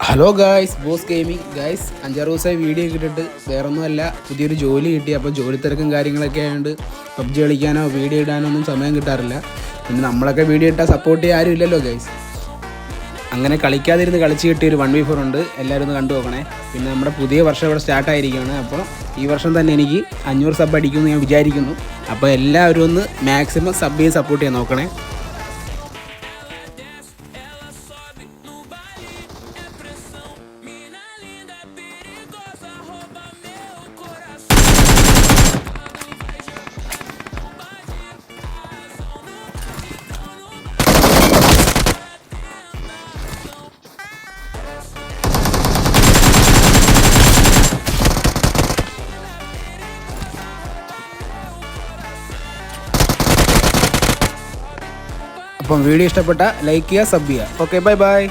Hello guys, boss gaming guys. 5-6 ദിവസമായി video കിട്ടിയിട്ട് വേറൊന്നുമല്ല, പുതിയൊരു ജോലി കിട്ടി. അപ്പോൾ ജോലി തിരക്കും കാര്യങ്ങളൊക്കെ ആയതുകൊണ്ട് പബ്ജി കളിക്കാനോ വീഡിയോ ഇടാനോ ഒന്നും സമയം കിട്ടാറില്ല. പിന്നെ നമ്മളൊക്കെ വീഡിയോ ഇട്ടാൽ സപ്പോർട്ട് ചെയ്യാൻ ആരും ഇല്ലല്ലോ ഗായ്സ്. അങ്ങനെ കളിക്കാതിരുന്ന് കളിച്ച് കിട്ടിയൊരു 1v4 ഉണ്ട്, എല്ലാവരും ഒന്ന് കണ്ടു നോക്കണേ. പിന്നെ നമ്മുടെ പുതിയ വർഷം ഇവിടെ സ്റ്റാർട്ടായിരിക്കുകയാണ്. അപ്പോൾ ഈ വർഷം തന്നെ എനിക്ക് 500 സബ് അടിക്കുമെന്ന് ഞാൻ വിചാരിക്കുന്നു. അപ്പോൾ എല്ലാവരും ഒന്ന് മാക്സിമം സബ് ചെയ്ത് സപ്പോർട്ട് ചെയ്യാൻ നോക്കണേ. അപ്പം വീഡിയോ ഇഷ്ടപ്പെട്ട ലൈക്ക് ചെയ്യുക, സബ് ചെയ്യുക. Okay, bye bye.